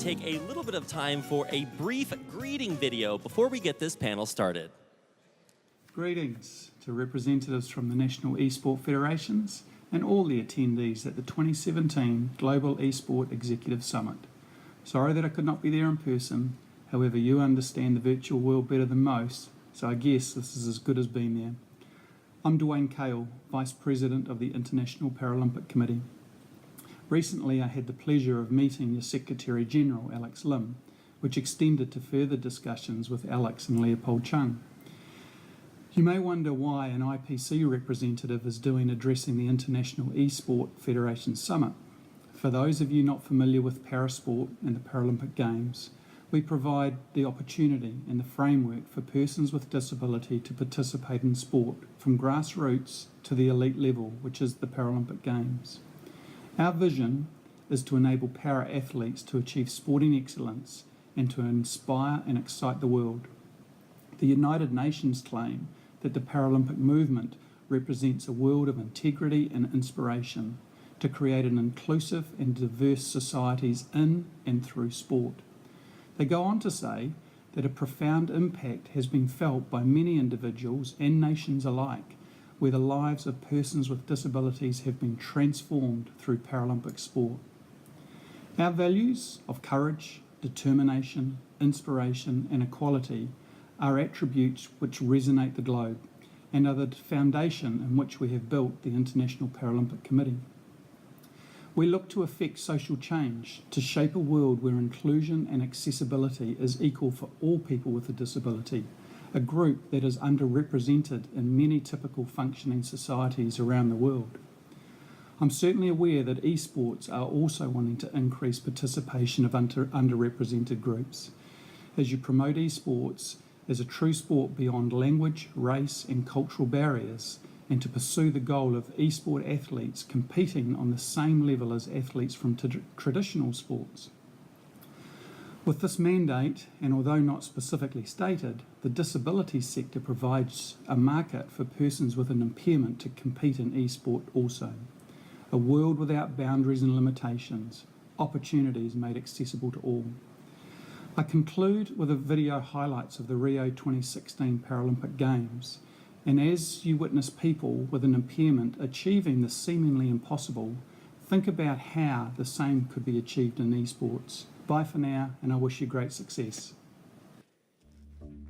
take a little bit of time for a brief greeting video before we get this panel started. Greetings to representatives from the National Esport Federations and all the attendees at the 2017 Global Esport Executive Summit. Sorry that I could not be there in person, however you understand the virtual world better than most, so I guess this is as good as being there. I'm Dwayne Cale, Vice President of the International Paralympic Committee. Recently I had the pleasure of meeting your Secretary General, Alex Lim, which extended to further discussions with Alex and Leopold Chung. You may wonder why an IPC representative is addressing the International Esport Federation Summit. For those of you not familiar with parasport and the Paralympic Games, we provide the opportunity and the framework for persons with disability to participate in sport from grassroots to the elite level, which is the Paralympic Games. Our vision is to enable para-athletes to achieve sporting excellence and to inspire and excite the world. The United Nations claim that the Paralympic movement represents a world of integrity and inspiration to create an inclusive and diverse societies in and through sport. They go on to say that a profound impact has been felt by many individuals and nations alike, where the lives of persons with disabilities have been transformed through Paralympic sport. Our values of courage, determination, inspiration and equality are attributes which resonate the globe and are the foundation in which we have built the International Paralympic Committee. We look to effect social change, to shape a world where inclusion and accessibility is equal for all people with a disability, a group that is underrepresented in many typical functioning societies around the world. I'm certainly aware that esports are also wanting to increase participation of underrepresented groups. As you promote esports as a true sport beyond language, race and cultural barriers, and to pursue the goal of esport athletes competing on the same level as athletes from traditional sports. With this mandate, and although not specifically stated, the disability sector provides a market for persons with an impairment to compete in esport also. A world without boundaries and limitations, opportunities made accessible to all. I conclude with a video highlights of the Rio 2016 Paralympic Games. And as you witness people with an impairment achieving the seemingly impossible, think about how the same could be achieved in esports. Bye for now, and I wish you great success.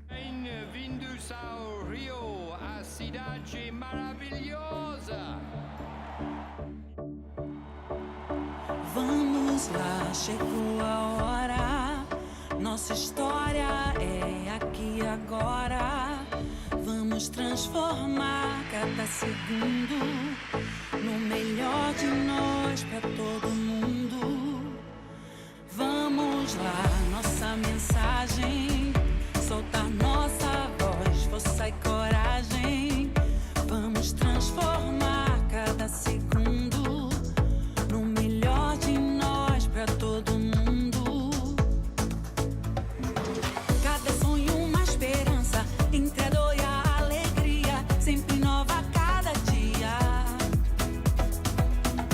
Bem-vindos ao Rio, a cidade maravilhosa. Vamos lá, chegou a hora. Nossa história é aqui agora. Vamos transformar cada segundo no melhor de nós pra todo mundo. Vamos lá, nossa mensagem, soltar nossa voz, força e coragem. Vamos transformar cada segundo no melhor de nós pra todo mundo. Cada sonho uma esperança, entre a dor e a alegria, sempre nova a cada dia.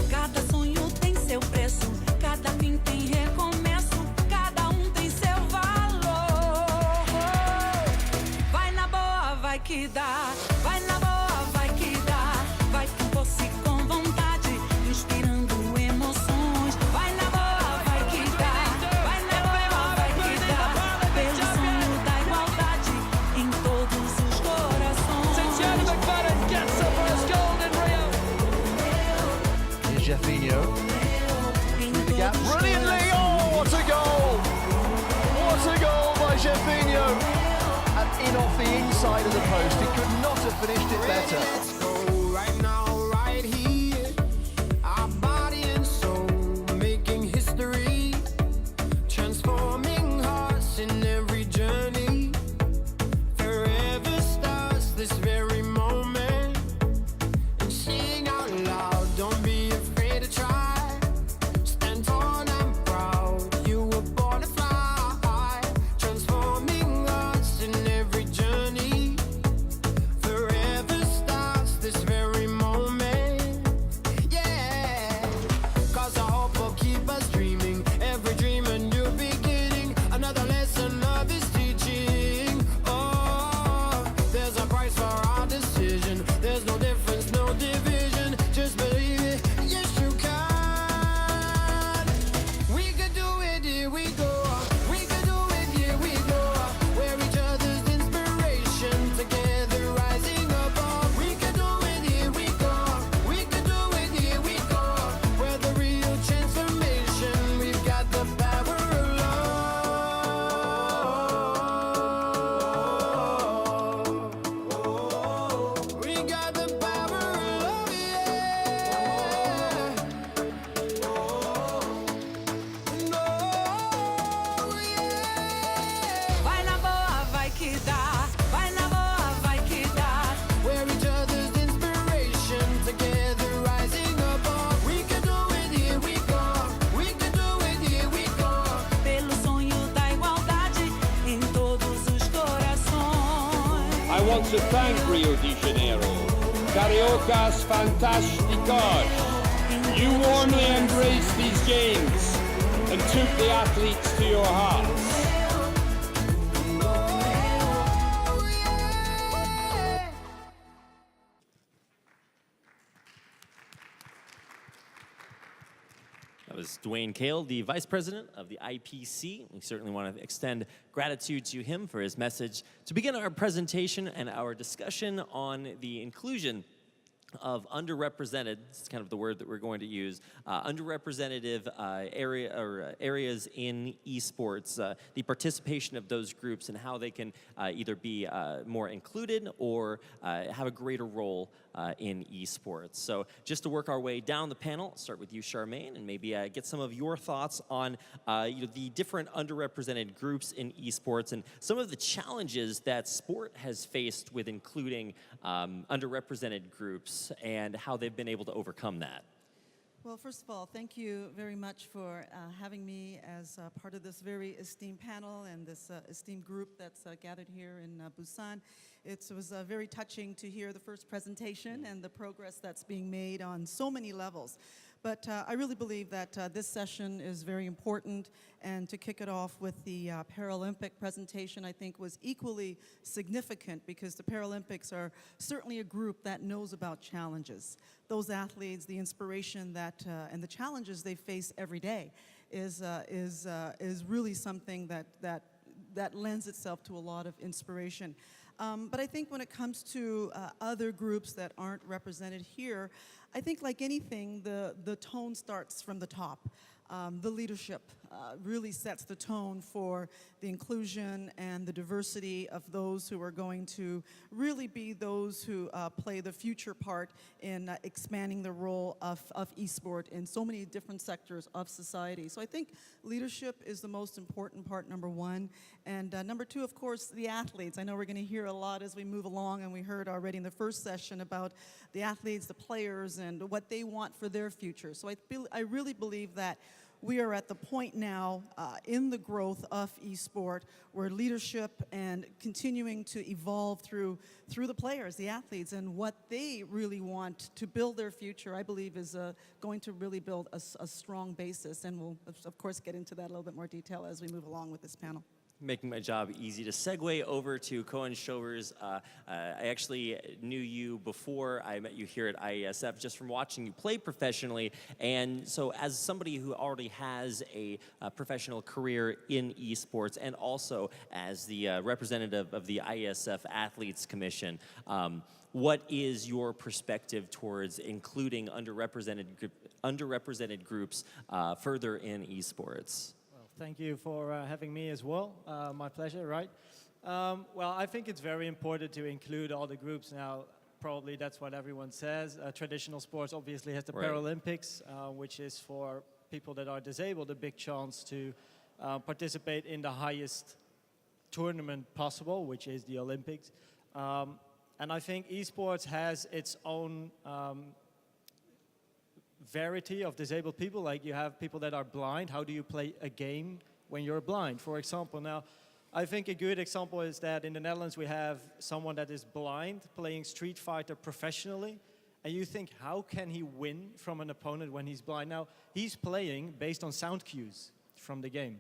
Cada sonho tem seu preço, cada fim tem recomeço, cada um tem seu valor. Vai na boa, vai que dá, vai na boa, vai que dá, vai com força e com vontade, inspirando emoções. Vai na boa, vai que dá, vai na boa, vai que dá, pelo sonho da igualdade em todos os corações. Gets the first gold in Rio. Jefinho in the gap brilliantly. Oh, what a goal! What a goal by Jefinho! And in off the inside of the post. He could not have finished it better. Let's go right now, right here. Our body and soul making history, transforming hearts in every journey. Forever starts this very moment. And sing out loud, don't be afraid to try. Stand tall and proud, you were born to fly. Transforming hearts in every journey. Forever starts like to thank Rio de Janeiro. Cariocas fantásticos. You warmly embraced these games and took the athletes to your hearts. That was Dwayne Cale, the Vice President of the IPC. We certainly want to extend gratitude to him for his message. To begin our presentation and our discussion on the inclusion of underrepresented, this is kind of the word that we're going to use, underrepresented areas in esports, the participation of those groups and how they can either be more included or have a greater role in esports. So just to work our way down the panel, I'll start with you, Charmaine, and maybe get some of your thoughts on the different underrepresented groups in esports and some of the challenges that sport has faced with including underrepresented groups and how they've been able to overcome that. Well, first of all, thank you very much for having me as part of this very esteemed panel and this esteemed group that's gathered here in Busan. It was very touching to hear the first presentation and the progress that's being made on so many levels. But I really believe that this session is very important, and to kick it off with the Paralympic presentation, I think was equally significant because the Paralympics are certainly a group that knows about challenges. Those athletes, the inspiration that and the challenges they face every day is really something that lends itself to a lot of inspiration. But I think when it comes to other groups that aren't represented here, I think like anything, the tone starts from the top. The leadership really sets the tone for the inclusion and the diversity of those who are going to really be those who play the future part in expanding the role of esport in so many different sectors of society. So I think leadership is the most important part, number one. And number two, of course, the athletes. I know we're going to hear a lot as we move along, and we heard already in the first session about the athletes, the players, and what they want for their future. So I really believe that we are at the point now in the growth of esport where leadership and continuing to evolve through the players, the athletes, and what they really want to build their future, I believe is going to really build a strong basis. And we'll, of course, get into that a little bit more detail as we move along with this panel. Making my job easy to segue over to Koen Schobbers. I actually knew you before I met you here at IeSF just from watching you play professionally. And so as somebody who already has a professional career in esports and also as the representative of the IeSF Athletes Commission, what is your perspective towards including underrepresented groups further in esports? Thank you for having me as well. My pleasure, right? Well, I think it's very important to include all the groups now. Probably that's what everyone says. Traditional sports obviously has the Paralympics, which is for people that are disabled a big chance to participate in the highest tournament possible, which is the Olympics. And I think esports has its own variety of disabled people. Like you have people that are blind. How do you play a game when you're blind, for example? Now, I think a good example is that in the Netherlands we have someone that is blind playing Street Fighter professionally, and you think, how can he win from an opponent when he's blind? Now, he's playing based on sound cues from the game,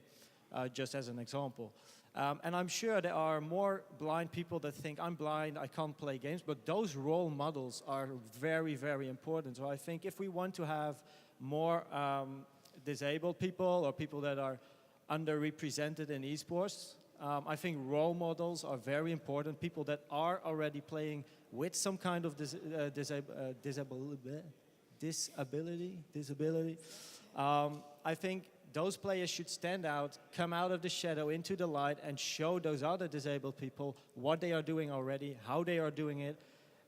just as an example. And I'm sure there are more blind people that think, I'm blind, I can't play games, but those role models are very, very important. So I think if we want to have more disabled people or people that are underrepresented in esports, I think role models are very important. People that are already playing with some kind of disability. I think those players should stand out, come out of the shadow into the light, and show those other disabled people what they are doing already, how they are doing it.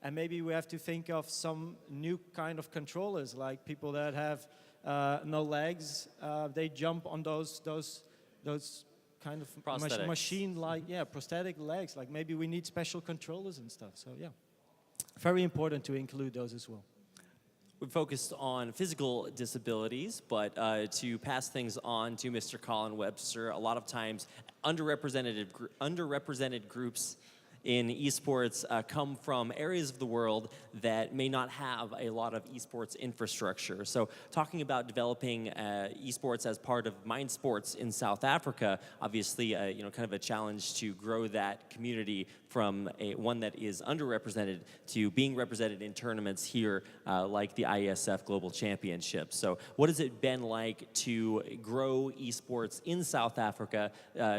And maybe we have to think of some new kind of controllers, like people that have no legs. They jump on those kind of machine-like, prosthetic legs. Like maybe we need special controllers and stuff. So yeah, very important to include those as well. We focused on physical disabilities, but to pass things on to Mr. Colin Webster, a lot of times underrepresented groups in esports come from areas of the world that may not have a lot of esports infrastructure. So talking about developing esports as part of Mind Sports in South Africa, obviously kind of a challenge to grow that community from one that is underrepresented to being represented in tournaments here like the IeSF Global Championships. So what has it been like to grow esports in South Africa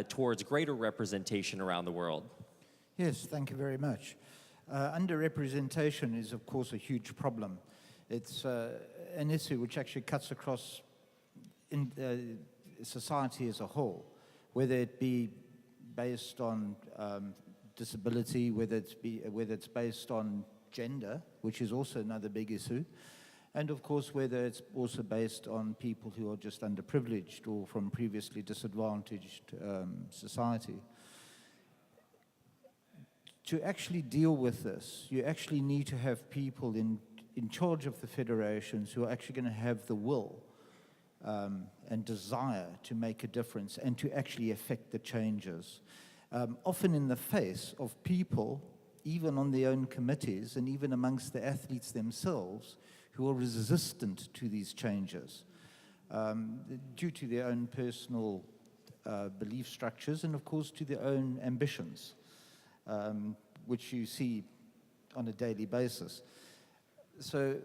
towards greater representation around the world? Yes, thank you very much. Underrepresentation is, of course, a huge problem. It's an issue which actually cuts across in society as a whole, whether it be based on disability, whether it's based on gender, which is also another big issue, and of course whether it's also based on people who are just underprivileged or from previously disadvantaged society. To actually deal with this, you actually need to have people in charge of the federations who are actually going to have the will and desire to make a difference and to actually affect the changes. Often in the face of people, even on their own committees and even amongst the athletes themselves, who are resistant to these changes due to their own personal belief structures and, of course, to their own ambitions, which you see on a daily basis. So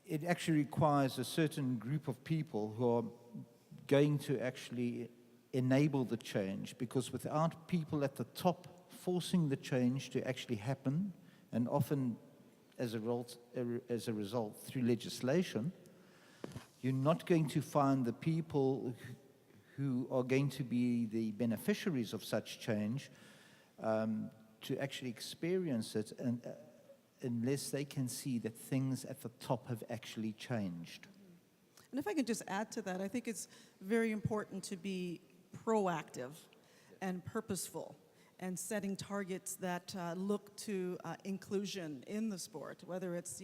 it actually requires a certain group of people who are going to actually enable the change, because without people at the top forcing the change to actually happen, and often as a result through legislation, you're not going to find the people who are going to be the beneficiaries of such change to actually experience it, and unless they can see that things at the top have actually changed. And if I can just add to that, I think it's very important to be proactive and purposeful and setting targets that look to inclusion in the sport, whether it's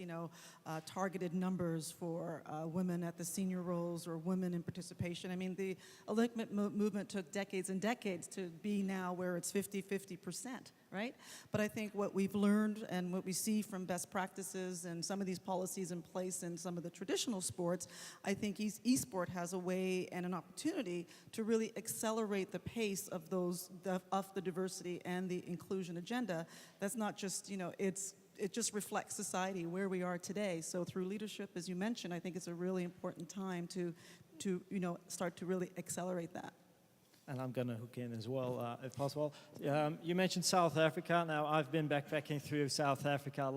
targeted numbers for women at the senior roles or women in participation. I mean, the Olympic movement took decades and decades to be now where it's 50-50%, right? But I think what we've learned and what we see from best practices and some of these policies in place in some of the traditional sports, I think eSport has a way and an opportunity to really accelerate the pace of the diversity and the inclusion agenda. That's not just, it just reflects society where we are today. So through leadership, as you mentioned, I think it's a really important time to start to really accelerate that. And I'm going to hook in as well, if possible. You mentioned South Africa. Now, I've been backpacking through South Africa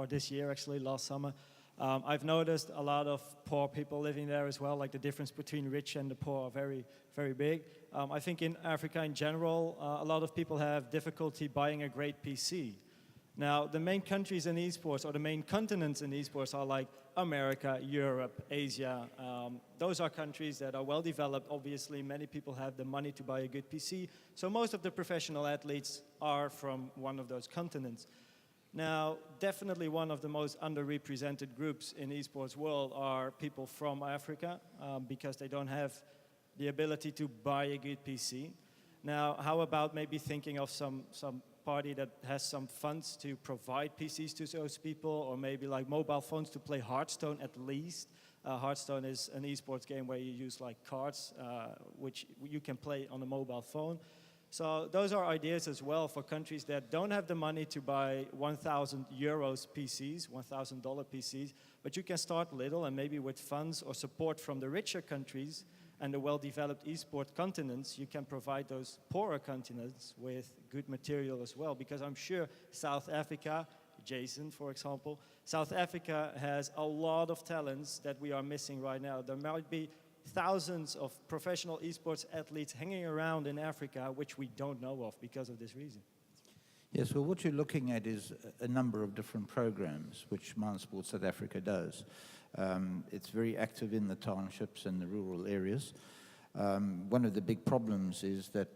this year, actually, last summer. I've noticed a lot of poor people living there as well, like the difference between rich and the poor are very, very big. I think in Africa in general, a lot of people have difficulty buying a great PC. Now, the main countries in esports, or the main continents in esports, are like America, Europe, Asia. Those are countries that are well developed. Obviously, many people have the money to buy a good PC. So most of the professional athletes are from one of those continents. Now, definitely one of the most underrepresented groups in esports world are people from Africa, because they don't have the ability to buy a good PC. Now, how about maybe thinking of some party that has some funds to provide PCs to those people, or maybe like mobile phones to play Hearthstone at least. Hearthstone is an esports game where you use like cards, which you can play on a mobile phone. So those are ideas as well for countries that don't have the money to buy 1,000 euros PCs, $1,000 PCs, but you can start little, and maybe with funds or support from the richer countries and the well-developed esport continents, you can provide those poorer continents with good material as well. Because I'm sure South Africa, Jason, for example, South Africa has a lot of talents that we are missing right now. There might be thousands of professional esports athletes hanging around in Africa, which we don't know of because of this reason. Yes, well, what you're looking at is a number of different programs which Mind Sports South Africa does. It's very active in the townships and the rural areas. One of the big problems is that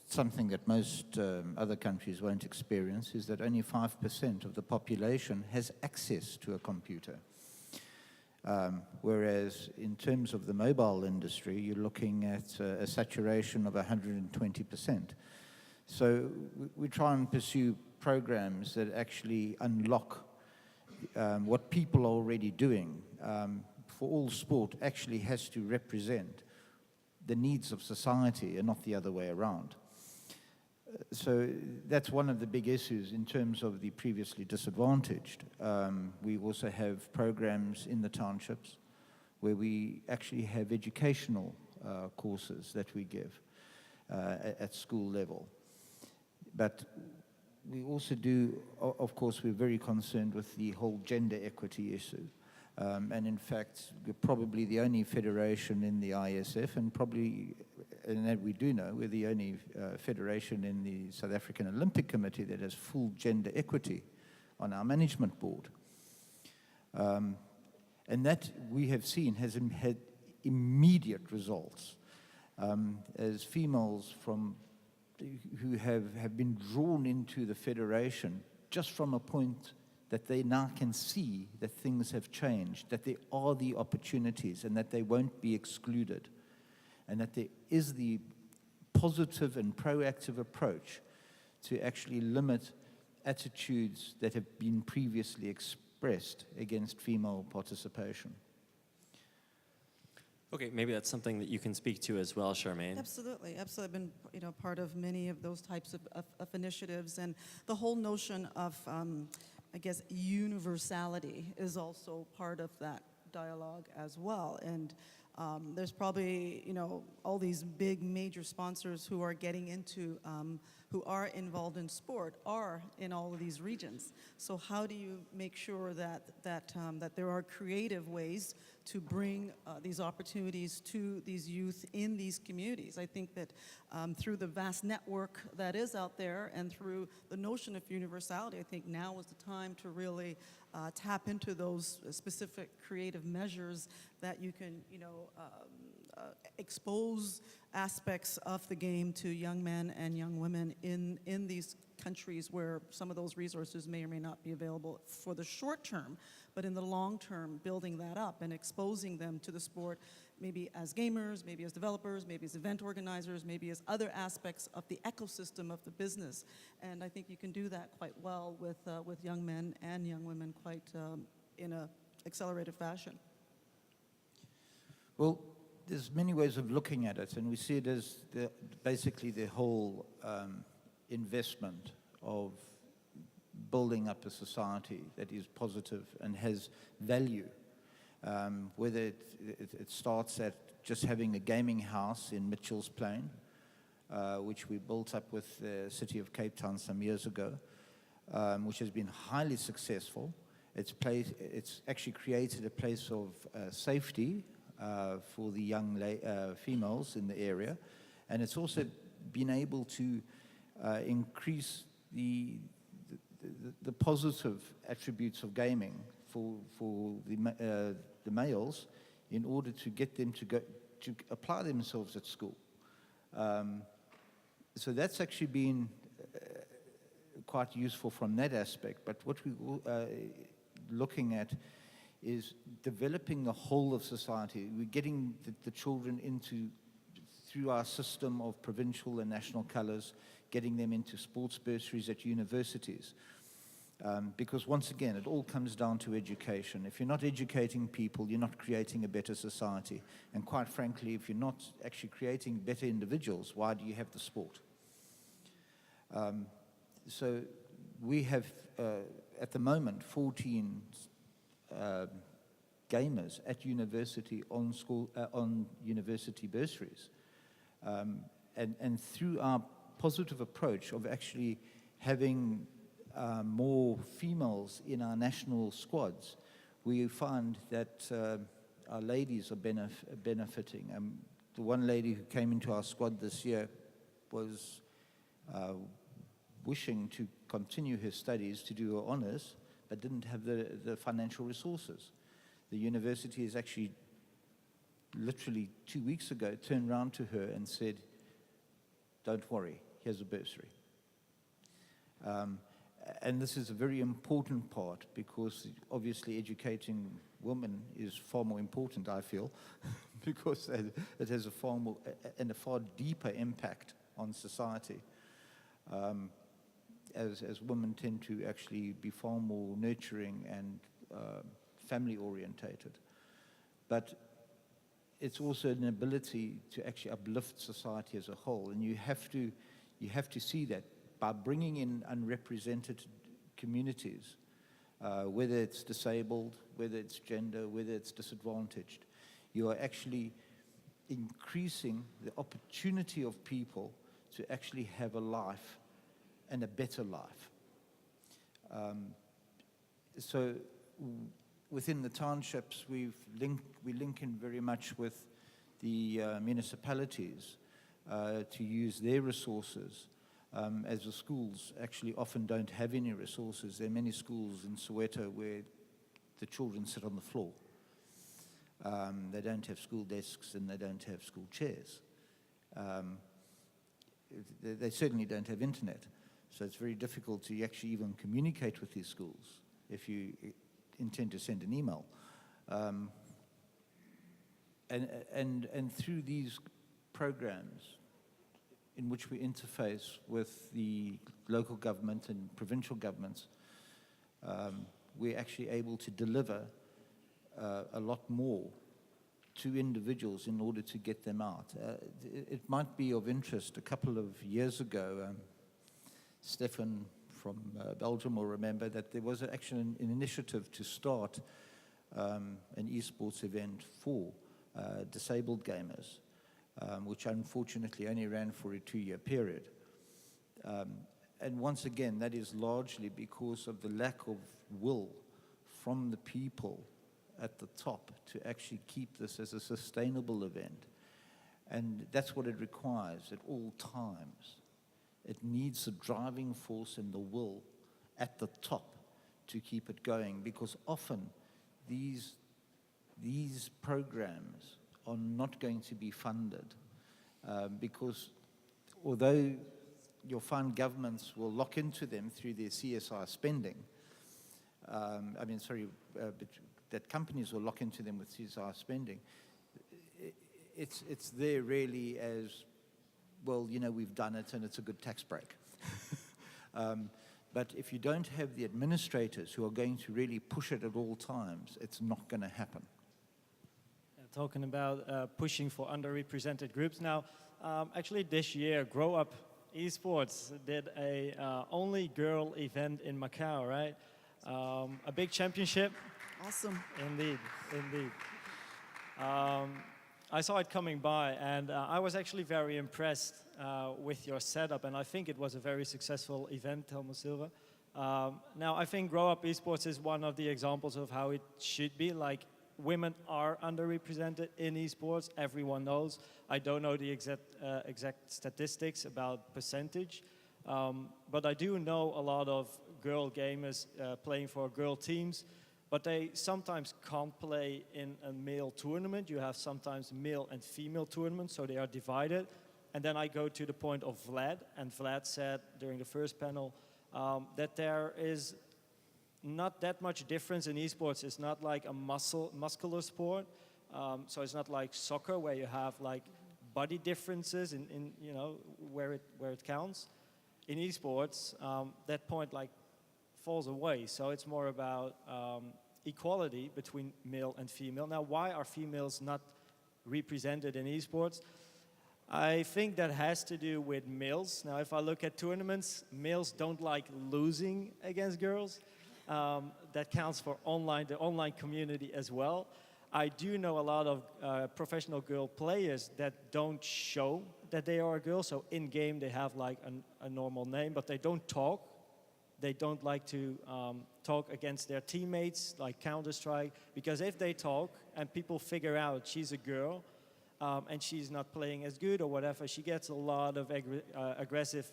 something that most other countries won't experience is that only 5% of the population has access to a computer. Whereas in terms of the mobile industry, you're looking at a saturation of 120%. So we try and pursue programs that actually unlock what people are already doing. For all sport actually has to represent the needs of society and not the other way around. So that's one of the big issues in terms of the previously disadvantaged. We also have programs in the townships where we actually have educational courses that we give at school level. But we also do, of course, we're very concerned with the whole gender equity issue. And in fact, we're probably the only federation in the IeSF, and that we do know, we're the only federation in the South African Olympic Committee that has full gender equity on our management board. And that we have seen has had immediate results. As females who have been drawn into the federation just from a point that they now can see that things have changed, that there are the opportunities and that they won't be excluded, and that there is the positive and proactive approach to actually limit attitudes that have been previously expressed against female participation. Okay, maybe that's something that you can speak to as well, Charmaine. Absolutely, absolutely. I've been, part of many of those types of initiatives, and the whole notion of, I guess, universality is also part of that dialogue as well. And there's probably, all these big major sponsors who are getting into, who are involved in sport, are in all of these regions. So how do you make sure that there are creative ways to bring these opportunities to these youth in these communities? I think that through the vast network that is out there and through the notion of universality, I think now is the time to really tap into those specific creative measures that you can, expose aspects of the game to young men and young women in these countries where some of those resources may or may not be available for the short term, but in the long term, building that up and exposing them to the sport, maybe as gamers, maybe as developers, maybe as event organizers, maybe as other aspects of the ecosystem of the business. And I think you can do that quite well with young men and young women quite in a accelerated fashion. Well, there's many ways of looking at it, and we see it as basically the whole investment of building up a society that is positive and has value. Whether it starts at just having a gaming house in Mitchell's Plain, which we built up with the City of Cape Town some years ago, which has been highly successful. It's actually created a place of safety for the young females in the area, and it's also been able to increase the positive attributes of gaming for the males in order to get them to apply themselves at school. So that's actually been quite useful from that aspect. But what we're looking at is developing the whole of society. We're getting the children through our system of provincial and national colors, getting them into sports bursaries at universities. Because once again, it all comes down to education. If you're not educating people, you're not creating a better society. And quite frankly, if you're not actually creating better individuals, why do you have the sport? So we have, at the moment, 14 gamers at university on university bursaries. And through our positive approach of actually having more females in our national squads, we find that our ladies are benefiting. The one lady who came into our squad this year was wishing to continue her studies to do her honors, but didn't have the financial resources. The university has actually, literally 2 weeks ago, turned around to her and said, "Don't worry, here's a bursary." And this is a very important part because obviously educating women is far more important, I feel, because it has a far more and a far deeper impact on society. as women tend to actually be far more nurturing and family orientated. But it's also an ability to actually uplift society as a whole, and you have to see that by bringing in unrepresented communities, whether it's disabled, whether it's gender, whether it's disadvantaged, you are actually increasing the opportunity of people to actually have a life and a better life. So within the townships, we link in very much with the municipalities to use their resources, as the schools actually often don't have any resources. There are many schools in Soweto where the children sit on the floor. They don't have school desks and they don't have school chairs. They certainly don't have internet. So it's very difficult to actually even communicate with these schools if you intend to send an email. And through these programs in which we interface with the local government and provincial governments, we're actually able to deliver a lot more to individuals in order to get them out. It might be of interest. A couple of years ago, Stefan from Belgium will remember that there was actually an initiative to start an esports event for disabled gamers, which unfortunately only ran for a 2-year period. And once again, that is largely because of the lack of will from the people at the top to actually keep this as a sustainable event. And that's what it requires at all times. It needs the driving force and the will at the top to keep it going, because often these programs are not going to be funded because although you'll find governments will lock into them through their CSR spending, that companies will lock into them with CSR spending, it's there really as, well, you know, we've done it and it's a good tax break. But if you don't have the administrators who are going to really push it at all times, it's not going to happen. Talking about pushing for underrepresented groups. Now, actually this year, Grow Up Esports did a only girl event in Macau, right? A big championship. Awesome. Indeed, indeed. I saw it coming by, and I was actually very impressed with your setup, and I think it was a very successful event, Telmo Silva. Now, I think Grow Up Esports is one of the examples of how it should be. Like, women are underrepresented in esports, everyone knows. I don't know the exact statistics about percentage, but I do know a lot of girl gamers playing for girl teams, but they sometimes can't play in a male tournament. You have sometimes male and female tournaments, so they are divided. And then I go to the point of Vlad, and Vlad said during the first panel that there is not that much difference in esports. It's not like a muscular sport, so it's not like soccer where you have like body differences in you know where it counts. In esports, that point like falls away. So it's more about equality between male and female. Now, why are females not represented in esports? I think that has to do with males. Now, if I look at tournaments, males don't like losing against girls. That counts for the online community as well. I do know a lot of professional girl players that don't show that they are a girl. So in game they have like a normal name, but they don't talk. They don't like to talk against their teammates, like Counter-Strike, because if they talk and people figure out she's a girl and she's not playing as good or whatever, she gets a lot of aggressive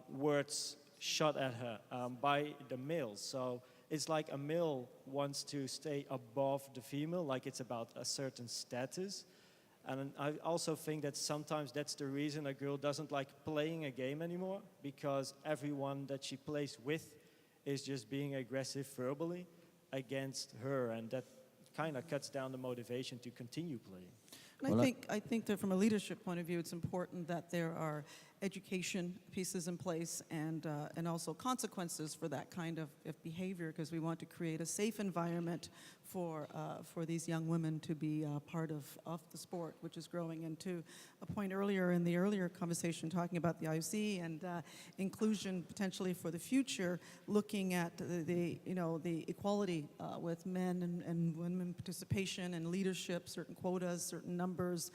words shot at her by the males. So it's like a male wants to stay above the female, like it's about a certain status. And I also think that sometimes that's the reason a girl doesn't like playing a game anymore, because everyone that she plays with is just being aggressive verbally against her, and that kind of cuts down the motivation to continue playing. And I think that from a leadership point of view, it's important that there are education pieces in place and also consequences for that kind of behavior, because we want to create a safe environment for these young women to be part of the sport, which is growing. And to a point earlier in the earlier conversation talking about the IOC and inclusion potentially for the future, looking at the equality with men and women participation and leadership, certain quotas, certain numbers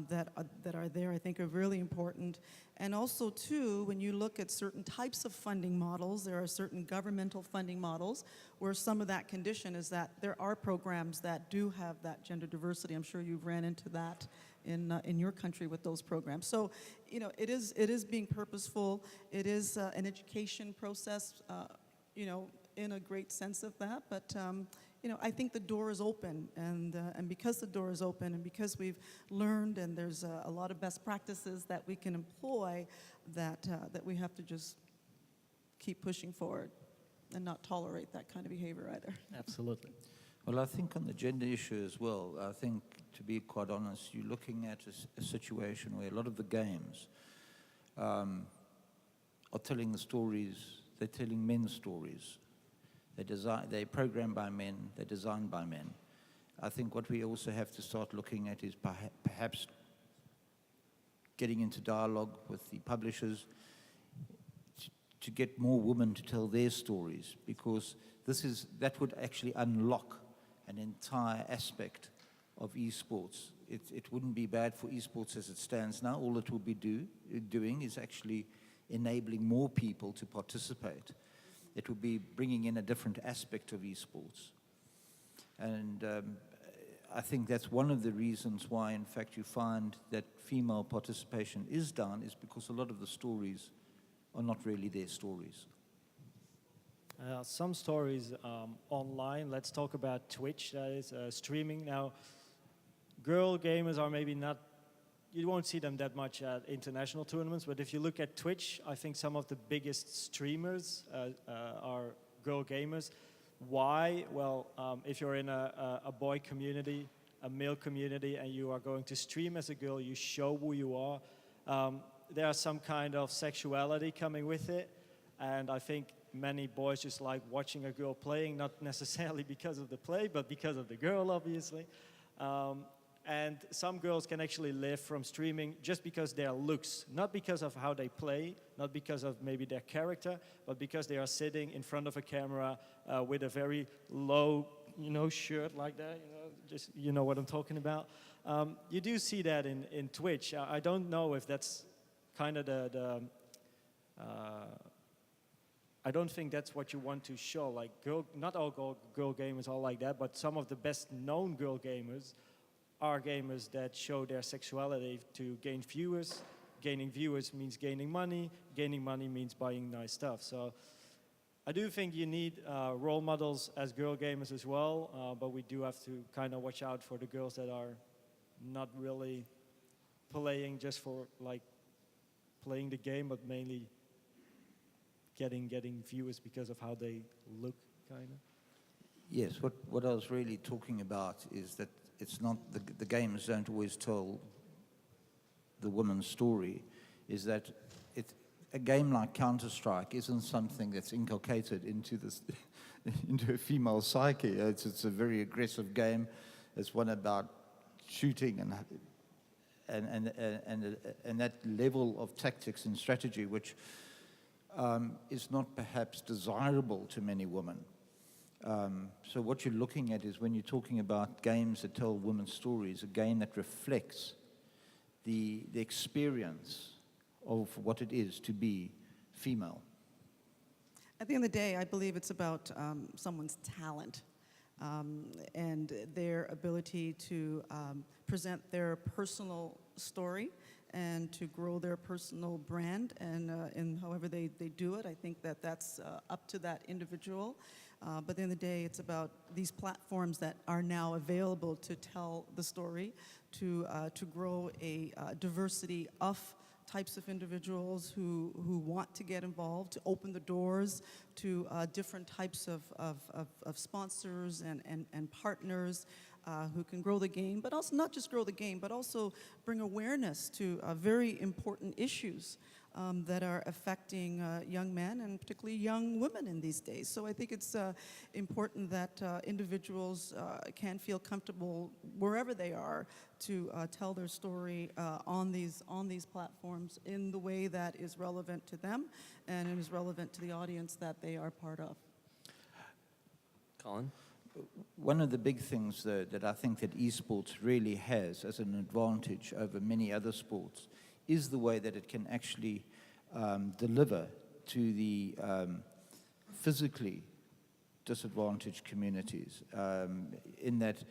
that are there, I think are really important. And also, too, when you look at certain types of funding models, there are certain governmental funding models where some of that condition is that there are programs that do have that gender diversity. I'm sure you've ran into that in your country with those programs. So, it is being purposeful. It is an education process, in a great sense of that. But I think the door is open, and because the door is open, and because we've learned, and there's a lot of best practices that we can employ, that we have to just keep pushing forward and not tolerate that kind of behavior either. Absolutely. Well, I think on the gender issue as well, I think, to be quite honest, you're looking at a situation where a lot of the games are telling the stories, they're telling men's stories. They're programmed by men, they're designed by men. I think what we also have to start looking at is perhaps getting into dialogue with the publishers to get more women to tell their stories, because that would actually unlock an entire aspect of esports. It wouldn't be bad for esports as it stands now. All it will be doing is actually enabling more people to participate. It would be bringing in a different aspect of esports. And I think that's one of the reasons why, in fact, you find that female participation is down, is because a lot of the stories are not really their stories. Some stories online. Let's talk about Twitch, that is streaming. Now, girl gamers are maybe not, you won't see them that much at international tournaments, but if you look at Twitch, I think some of the biggest streamers are girl gamers. Why? Well, if you're in a boy community, a male community, and you are going to stream as a girl, you show who you are. There's some kind of sexuality coming with it, and I think many boys just like watching a girl playing, not necessarily because of the play, but because of the girl, obviously. And some girls can actually live from streaming just because their looks, not because of how they play, not because of maybe their character, but because they are sitting in front of a camera with a very low, shirt like that, just, what I'm talking about. You do see that in Twitch. I don't know if that's kind of I don't think that's what you want to show. Like, not all girl gamers are like that, but some of the best known girl gamers are gamers that show their sexuality to gain viewers. Gaining viewers means gaining money means buying nice stuff. So I do think you need role models as girl gamers as well, but we do have to kind of watch out for the girls that are not really playing just for like playing the game, but mainly getting viewers because of how they look, kind of. Yes, what I was really talking about is that it's not, the games don't always tell the woman's story, is that a game like Counter-Strike isn't something that's inculcated into into a female psyche. It's a very aggressive game. It's one about shooting and that level of tactics and strategy, which is not perhaps desirable to many women. So what you're looking at is, when you're talking about games that tell women's stories, a game that reflects the experience of what it is to be female. At the end of the day, I believe it's about someone's talent and their ability to present their personal story and to grow their personal brand, and however they do it. I think that's up to that individual. But at the end of the day, it's about these platforms that are now available to tell the story, to grow a diversity of types of individuals who want to get involved, to open the doors to different types of sponsors and partners who can grow the game, but also not just grow the game, but also bring awareness to very important issues that are affecting young men and particularly young women in these days. So I think it's important that individuals can feel comfortable wherever they are to tell their story on these platforms in the way that is relevant to them and is relevant to the audience that they are part of. Colin? One of the big things, though, that I think that esports really has as an advantage over many other sports is the way that it can actually deliver to the physically disadvantaged communities, in that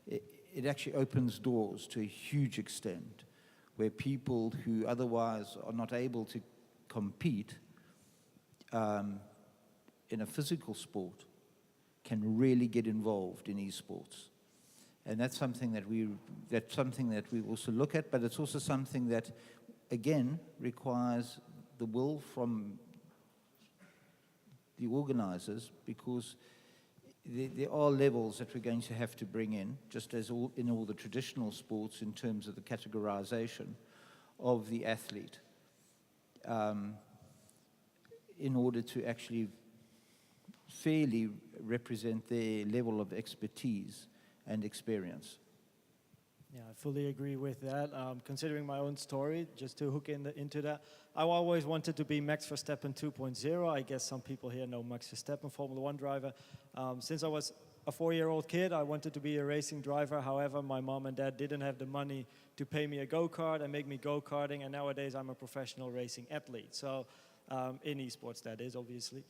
it actually opens doors to a huge extent where people who otherwise are not able to compete in a physical sport can really get involved in esports. And that's something that we also look at, but it's also something that, again, requires the will from the organizers, because there are levels that we're going to have to bring in, just as in all the traditional sports, in terms of the categorization of the athlete, in order to actually fairly represent their level of expertise and experience. Yeah, I fully agree with that. Considering my own story, just to hook into that, I always wanted to be Max Verstappen 2.0. I guess some people here know Max Verstappen, Formula 1 driver. Since I was a 4-year-old kid, I wanted to be a racing driver. However, my mom and dad didn't have the money to pay me a go-kart and make me go-karting, and nowadays I'm a professional racing athlete. So, in esports, that is, obviously.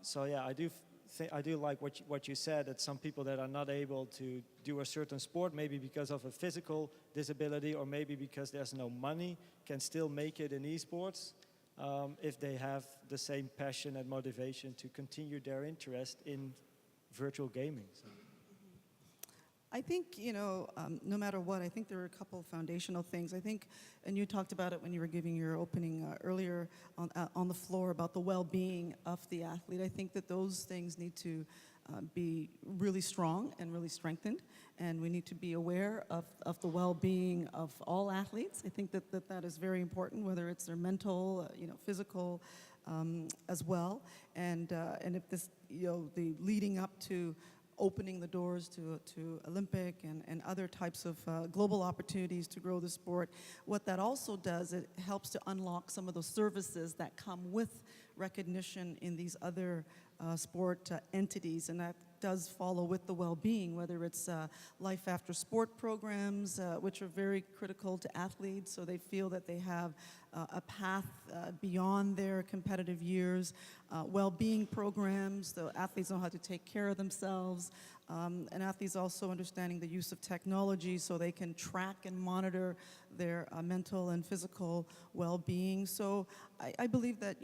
So yeah, I do like what you said, that some people that are not able to do a certain sport, maybe because of a physical disability or maybe because there's no money, can still make it in esports if they have the same passion and motivation to continue their interest in virtual gaming. So. I think, no matter what, I think there are a couple of foundational things. I think, and you talked about it when you were giving your opening earlier on the floor about the well-being of the athlete. I think that those things need to be really strong and really strengthened, and we need to be aware of the well-being of all athletes. I think that is very important, whether it's their mental, physical as well. And if this, the leading up to opening the doors to Olympic and other types of global opportunities to grow the sport. What that also does, it helps to unlock some of those services that come with recognition in these other sport entities, and that does follow with the well-being, whether it's life after sport programs, which are very critical to athletes, so they feel that they have a path beyond their competitive years, well-being programs, so athletes know how to take care of themselves, and athletes also understanding the use of technology so they can track and monitor their mental and physical well-being. So I believe that,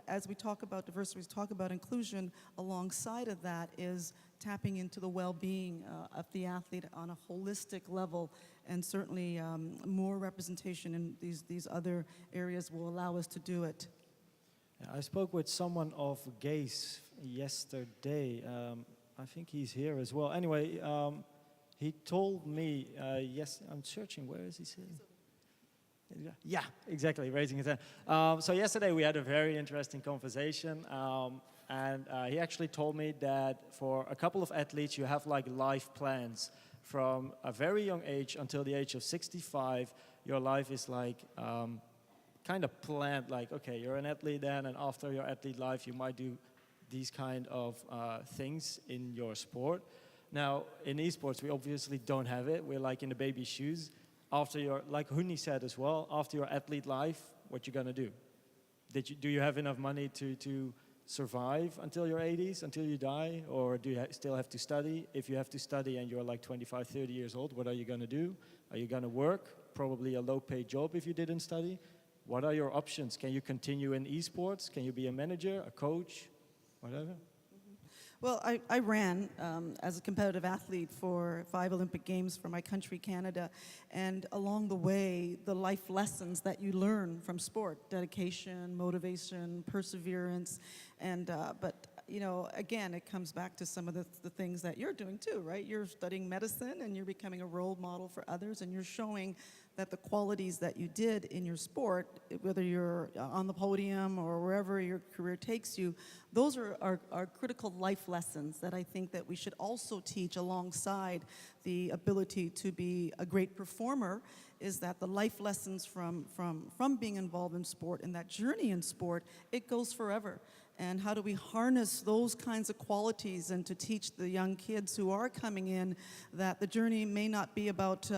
as we talk about diversity, we talk about inclusion, alongside of that is tapping into the well-being of the athlete on a holistic level, and certainly more representation in these other areas will allow us to do it. Yeah, I spoke with someone of GEES yesterday. I think he's here as well. Anyway, he told me, yes, I'm searching, where is he sitting? Yeah, exactly, raising his hand. So yesterday we had a very interesting conversation, and he actually told me that for a couple of athletes you have like life plans. From a very young age until the age of 65, your life is like kind of planned, like, okay, you're an athlete then, and after your athlete life you might do these kind of things in your sport. Now, in esports, we obviously don't have it. We're like in the baby shoes. After your, like Huni said as well, after your athlete life, what you gonna do? Do you have enough money to survive until your 80s, until you die? Or do you still have to study? If you have to study and you're like 25, 30 years old, what are you gonna do? Are you gonna work? Probably a low-paid job if you didn't study. What are your options? Can you continue in esports? Can you be a manager, a coach? Whatever. Well, I ran as a competitive athlete for 5 Olympic Games for my country, Canada, and along the way, the life lessons that you learn from sport, dedication, motivation, perseverance, and but you know, again, it comes back to some of the things that you're doing too, right? You're studying medicine and you're becoming a role model for others, and you're showing that the qualities that you did in your sport, whether you're on the podium or wherever your career takes you, those are critical life lessons that I think that we should also teach alongside the ability to be a great performer, is that the life lessons from being involved in sport and that journey in sport, it goes forever. And how do we harness those kinds of qualities and to teach the young kids who are coming in that the journey may not be about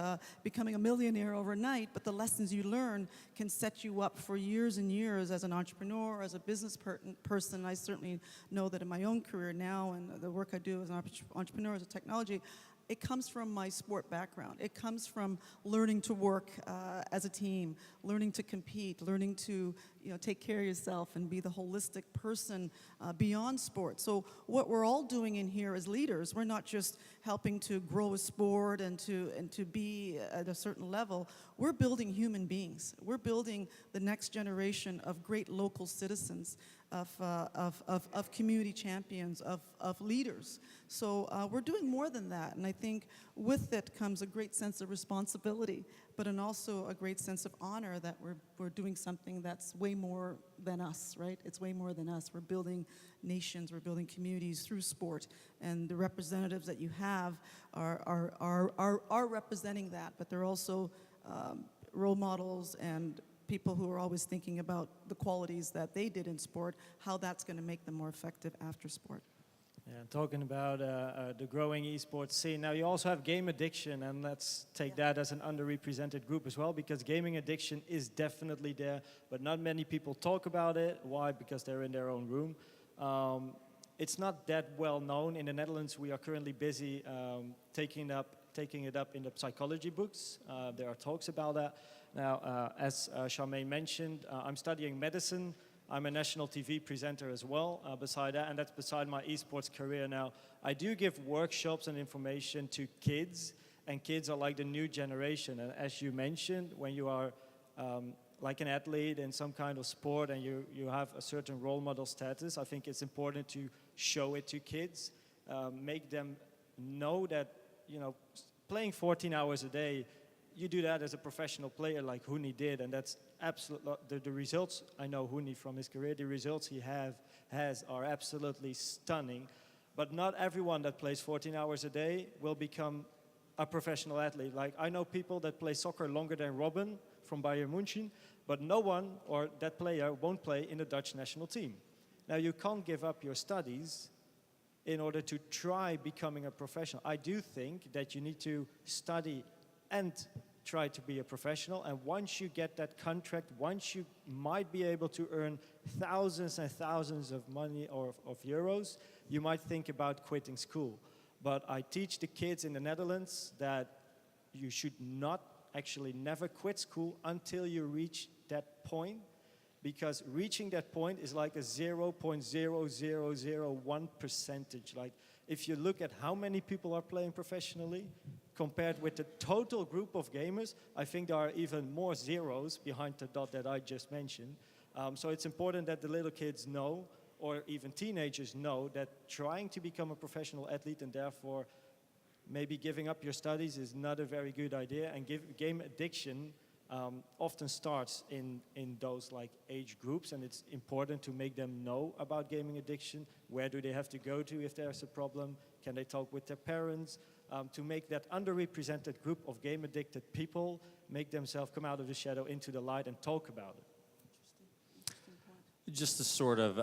becoming a millionaire overnight, but the lessons you learn can set you up for years and years as an entrepreneur, as a business person. I certainly know that in my own career now and the work I do as an entrepreneur, as a technology, it comes from my sport background. It comes from learning to work as a team, learning to compete, learning to take care of yourself and be the holistic person beyond sport. So what we're all doing in here as leaders, we're not just helping to grow a sport and to be at a certain level. We're building human beings. We're building the next generation of great local citizens, of community champions, of leaders. So we're doing more than that, and I think with it comes a great sense of responsibility, but also a great sense of honor that we're doing something that's way more than us, right? It's way more than us. We're building nations, we're building communities through sport, and the representatives that you have are representing that, but they're also role models and people who are always thinking about the qualities that they did in sport, how that's going to make them more effective after sport. Yeah, talking about the growing esports scene. Now you also have game addiction, and let's take that as an underrepresented group as well, because gaming addiction is definitely there, but not many people talk about it. Why? Because they're in their own room. It's not that well known. In the Netherlands, we are currently busy taking it up in the psychology books. There are talks about that. Now, as Charmaine mentioned, I'm studying medicine. I'm a national TV presenter as well beside that, and that's beside my esports career now. I do give workshops and information to kids, and kids are like the new generation. And as you mentioned, when you are like an athlete in some kind of sport and you have a certain role model status, I think it's important to show it to kids, make them know that, playing 14 hours a day, you do that as a professional player like Hooney did, and that's absolutely, the results, I know Hooney from his career, the results he has are absolutely stunning, but not everyone that plays 14 hours a day will become a professional athlete. Like, I know people that play soccer longer than Robin from Bayern München, but no one, or that player, won't play in the Dutch national team. Now, you can't give up your studies in order to try becoming a professional. I do think that you need to study and try to be a professional, and once you get that contract, once you might be able to earn thousands and thousands of money or of euros, you might think about quitting school. But I teach the kids in the Netherlands that you should not, actually never quit school until you reach that point, because reaching that point is like a 0.0001 percentage. Like, if you look at how many people are playing professionally, compared with the total group of gamers, I think there are even more zeros behind the dot that I just mentioned. So it's important that the little kids know, or even teenagers know, that trying to become a professional athlete and therefore maybe giving up your studies is not a very good idea. And game addiction often starts in those like age groups, and it's important to make them know about gaming addiction. Where do they have to go to if there's a problem? Can they talk with their parents? To make that underrepresented group of game addicted people make themselves come out of the shadow into the light and talk about it. Just to sort of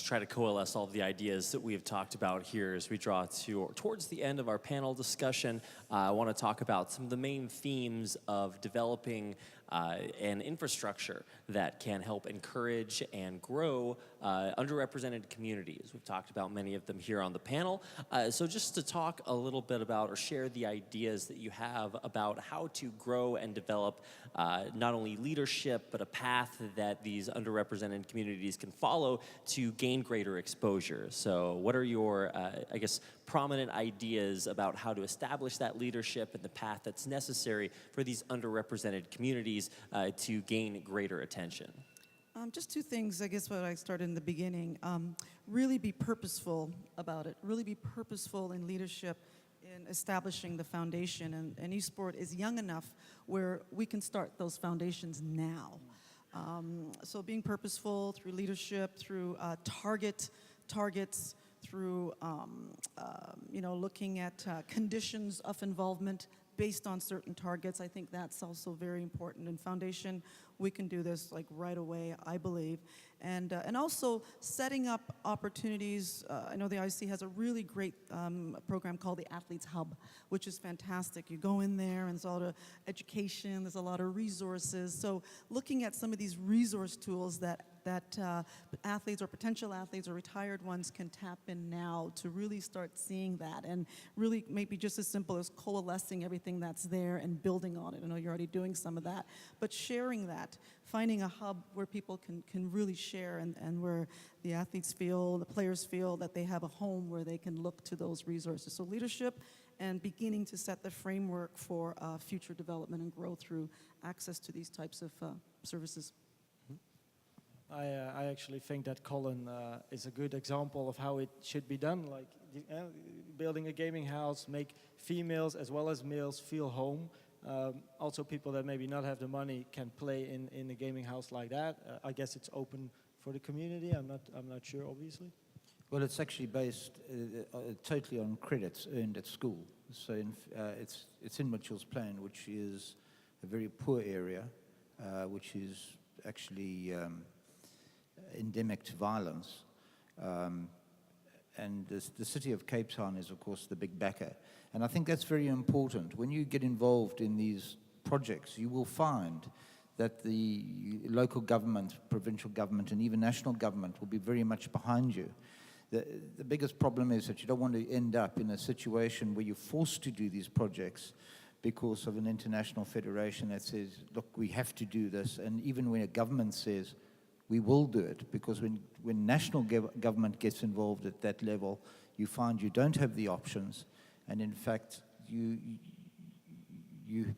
try to coalesce all of the ideas that we have talked about here as we draw towards the end of our panel discussion, I want to talk about some of the main themes of developing and infrastructure that can help encourage and grow underrepresented communities. We've talked about many of them here on the panel. So just to talk a little bit about or share the ideas that you have about how to grow and develop not only leadership, but a path that these underrepresented communities can follow to gain greater exposure. So what are your, I guess, prominent ideas about how to establish that leadership and the path that's necessary for these underrepresented communities to gain greater attention? Just two things, I guess, what I started in the beginning. Really be purposeful about it. Really be purposeful in leadership, in establishing the foundation. And eSport is young enough where we can start those foundations now. So being purposeful through leadership, through targets, through looking at conditions of involvement based on certain targets. I think that's also very important. In foundation, we can do this like right away, I believe. And also setting up opportunities. I know the IC has a really great program called the Athletes Hub, which is fantastic. You go in there and there's a lot of education, there's a lot of resources. So looking at some of these resource tools that athletes or potential athletes or retired ones can tap in now to really start seeing that, and really maybe just as simple as coalescing everything that's there and building on it. I know you're already doing some of that, but sharing that, finding a hub where people can really share and where the athletes feel, the players feel that they have a home where they can look to those resources. So leadership and beginning to set the framework for future development and growth through access to these types of services. I actually think that Colin is a good example of how it should be done, like building a gaming house, make females as well as males feel home. Also people that maybe not have the money can play in a gaming house like that. I guess it's open for the community. I'm not sure, obviously. Well, it's actually based totally on credits earned at school. So it's in Mitchell's Plain, which is a very poor area, which is actually endemic to violence. And the city of Cape Town is, of course, the big backer. And I think that's very important. When you get involved in these projects, you will find that the local government, provincial government, and even national government will be very much behind you. The biggest problem is that you don't want to end up in a situation where you're forced to do these projects because of an international federation that says, look, we have to do this. And even when a government says, we will do it, because when national government gets involved at that level, you find you don't have the options, and in fact, you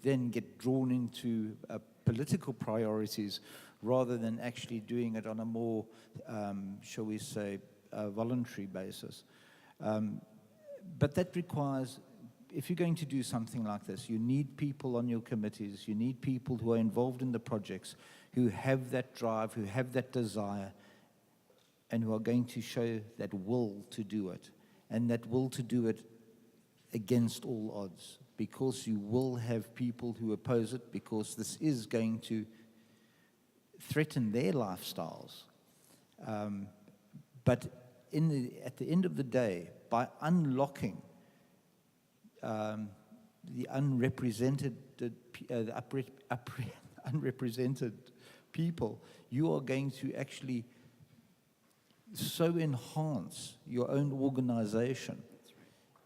then get drawn into political priorities rather than actually doing it on a more, shall we say, voluntary basis. But that requires, if you're going to do something like this, you need people on your committees, you need people who are involved in the projects, who have that drive, who have that desire, and who are going to show that will to do it, and that will to do it against all odds, because you will have people who oppose it, because this is going to threaten their lifestyles. But at the end of the day, by unlocking the unrepresented people, you are going to actually so enhance your own organization.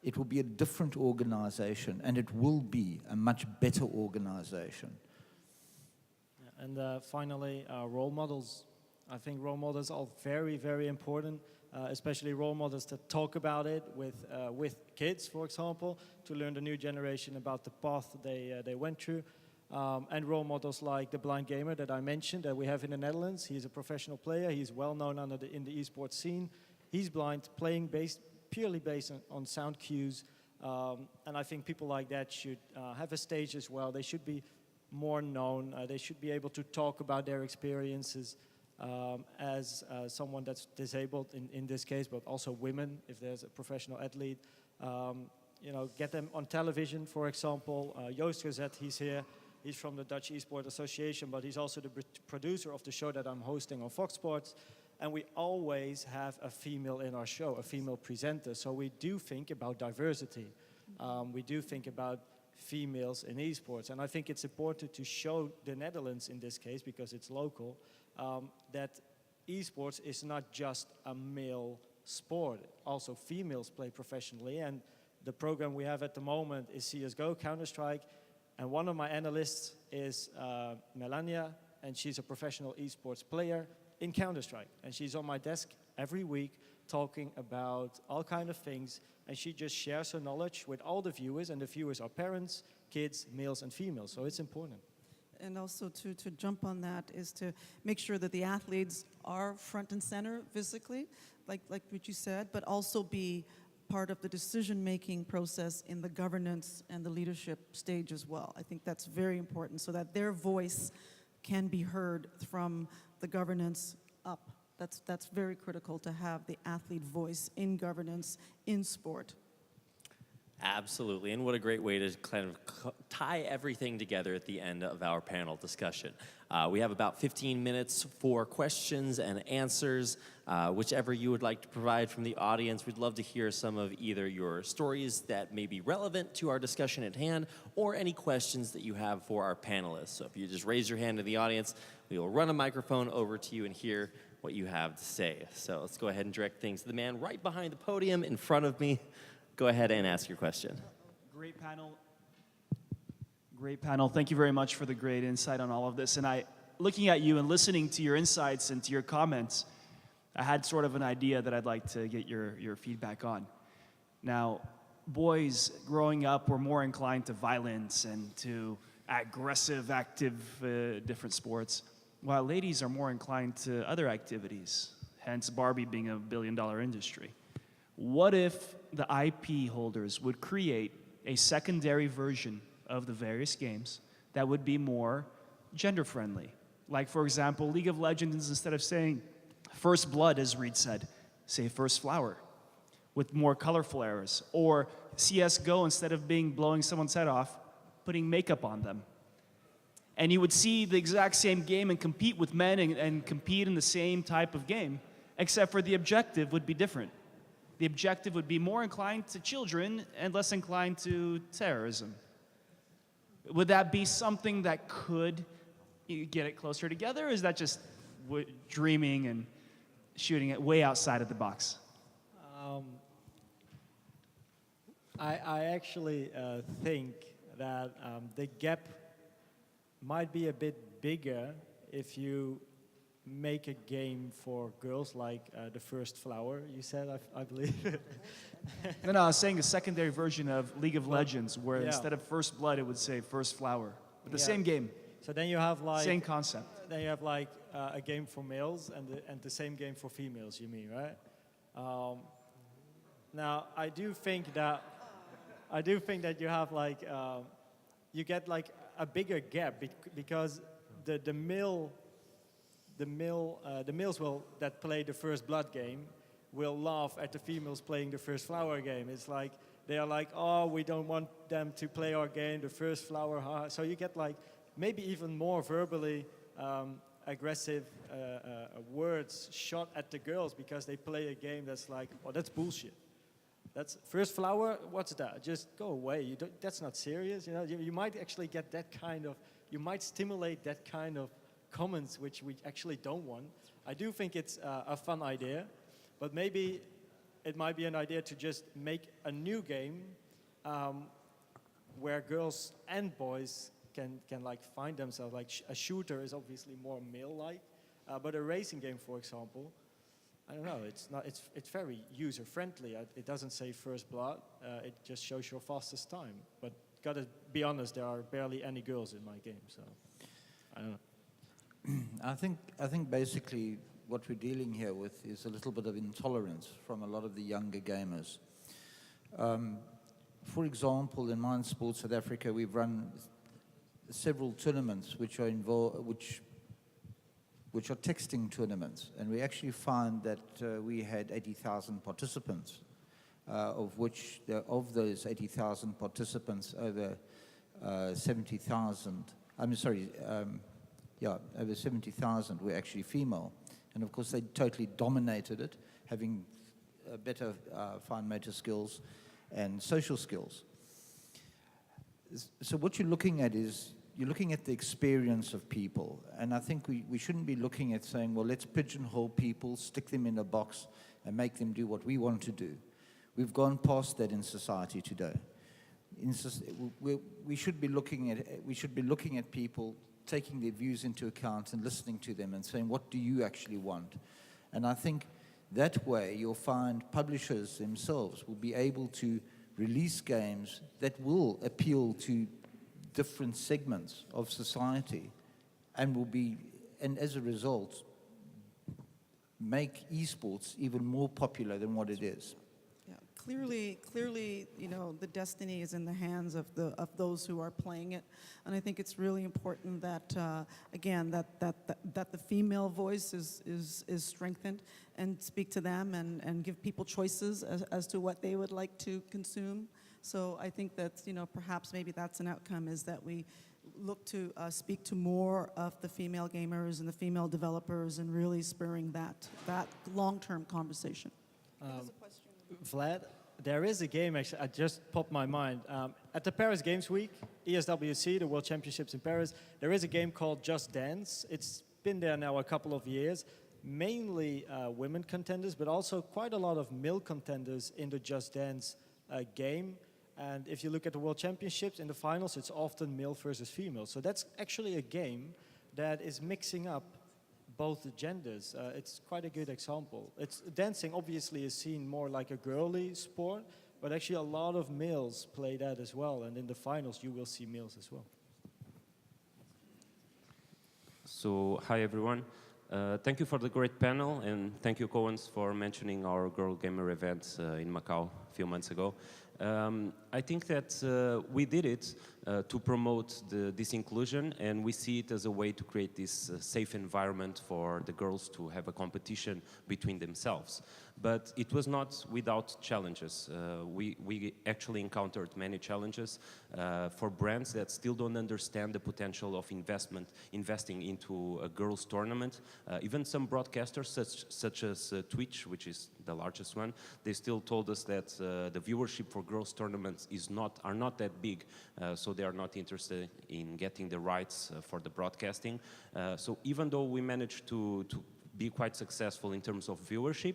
It will be a different organization, and it will be a much better organization. And finally, role models. I think role models are very, very important, especially role models that talk about it with kids, for example, to learn the new generation about the path they went through. And role models like the blind gamer that I mentioned that we have in the Netherlands. He's a professional player. He's well known in the esports scene. He's blind, playing purely based on sound cues. And I think people like that should have a stage as well. They should be more known. They should be able to talk about their experiences as someone that's disabled in this case, but also women, if there's a professional athlete. Get them on television, for example. Joost Gezet, he's here. He's from the Dutch Esports Association, but he's also the producer of the show that I'm hosting on Fox Sports. And we always have a female in our show, a female presenter. So we do think about diversity. We do think about females in esports. And I think it's important to show the Netherlands in this case, because it's local, that esports is not just a male sport. Also females play professionally, and the program we have at the moment is CSGO, Counter-Strike, and one of my analysts is Melania, and she's a professional esports player in Counter-Strike. And she's on my desk every week talking about all kind of things, and she just shares her knowledge with all the viewers, and the viewers are parents, kids, males and females, so it's important. And also to jump on that is to make sure that the athletes are front and center physically, like what you said, but also be part of the decision-making process in the governance and the leadership stage as well. I think that's very important so that their voice can be heard from the governance up. That's very critical to have the athlete voice in governance in sport. Absolutely, and what a great way to kind of tie everything together at the end of our panel discussion. We have about 15 minutes for questions and answers. Whichever you would like to provide from the audience, we'd love to hear some of either your stories that may be relevant to our discussion at hand, or any questions that you have for our panelists. So if you just raise your hand in the audience, we will run a microphone over to you and hear what you have to say. So let's go ahead and direct things to the man right behind the podium in front of me. Go ahead and ask your question. Great panel. Great panel. Thank you very much for the great insight on all of this. And looking at you and listening to your insights and to your comments, I had sort of an idea that I'd like to get your feedback on. Now, boys growing up were more inclined to violence and to aggressive, active, different sports, while ladies are more inclined to other activities, hence Barbie being a billion-dollar industry. What if the IP holders would create a secondary version of the various games that would be more gender-friendly? Like, for example, League of Legends, instead of saying First Blood, as Reed said, say First Flower, with more colorful arrows. Or CSGO, instead of blowing someone's head off, putting makeup on them. And you would see the exact same game and compete with men and compete in the same type of game, except for the objective would be different. The objective would be more inclined to children and less inclined to terrorism. Would that be something that could get it closer together, or is that just dreaming and shooting it way outside of the box? I actually think that the gap might be a bit bigger if you make a game for girls, like the First Flower, you said, I believe. No, I was saying a secondary version of League of Legends, where instead of First Blood, it would say First Flower. But the same game. So then you have like... Same concept. Then you have like a game for males and the same game for females, you mean, right? Now, I do think that you have like... you get like a bigger gap because the males that play the First Blood game will laugh at the females playing the First Flower game. It's like, they are like, oh, we don't want them to play our game, the First Flower. So you get like maybe even more verbally aggressive words shot at the girls because they play a game that's like, oh, that's bullshit. That's First Flower, what's that? Just go away. That's not serious. You know, you might actually get that kind of, you might stimulate that kind of comments which we actually don't want. I do think it's a fun idea, but maybe it might be an idea to just make a new game where girls and boys can like find themselves. Like a shooter is obviously more male-like, but a racing game, for example, I don't know. It's very user-friendly. It doesn't say First Blood. It just shows your fastest time. But gotta be honest, there are barely any girls in my game, so I don't know. I think basically what we're dealing here with is a little bit of intolerance from a lot of the younger gamers. For example, in Mind Sports South Africa, we've run several tournaments which are which are texting tournaments, and we actually found that we had 80,000 participants, of those 80,000 participants, over 70,000. Over 70,000 were actually female. And of course, they totally dominated it, having better fine motor skills and social skills. So what you're looking at is, you're looking at the experience of people. And I think we shouldn't be looking at saying, well, let's pigeonhole people, stick them in a box, and make them do what we want to do. We've gone past that in society today. We should be looking at people, taking their views into account and listening to them and saying, what do you actually want? And I think that way you'll find publishers themselves will be able to release games that will appeal to different segments of society and as a result, make esports even more popular than what it is. Yeah, clearly, you know, the destiny is in the hands of those who are playing it, and I think it's really important that again that the female voice is strengthened and speak to them and give people choices as to what they would like to consume. So I think that, you know, perhaps maybe that's an outcome, is that we look to speak to more of the female gamers and the female developers and really spurring that long-term conversation. Vlad, there is a game, actually, I just popped my mind. At the Paris Games Week, ESWC, the World Championships in Paris, there is a game called Just Dance. It's been there now a couple of years, mainly women contenders, but also quite a lot of male contenders in the Just Dance game. And if you look at the World Championships, in the finals, it's often male versus female. So that's actually a game that is mixing up both the genders. It's quite a good example. Dancing obviously is seen more like a girly sport, but actually a lot of males play that as well. And in the finals, you will see males as well. So, hi everyone. Thank you for the great panel, and thank you, Koen, for mentioning our Girl Gamer event in Macau a few months ago. I think that we did it to promote this inclusion, and we see it as a way to create this safe environment for the girls to have a competition between themselves. But it was not without challenges. We actually encountered many challenges for brands that still don't understand the potential of investing into a girls' tournament. Even some broadcasters, such as Twitch, which is the largest one, they still told us that the viewership for girls' tournaments are not that big, so they are not interested in getting the rights for the broadcasting. So even though we managed to be quite successful in terms of viewership,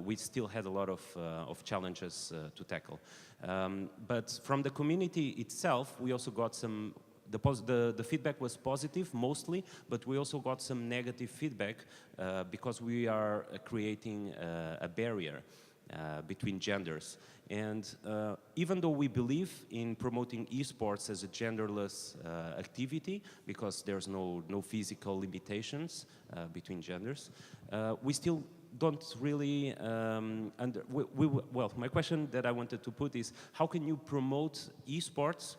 we still had a lot of challenges to tackle. But from the community itself, we also got some. The feedback was positive mostly, but we also got some negative feedback because we are creating a barrier between genders. And even though we believe in promoting esports as a genderless activity, because there's no physical limitations between genders, we still don't really well, my question that I wanted to put is, how can you promote esports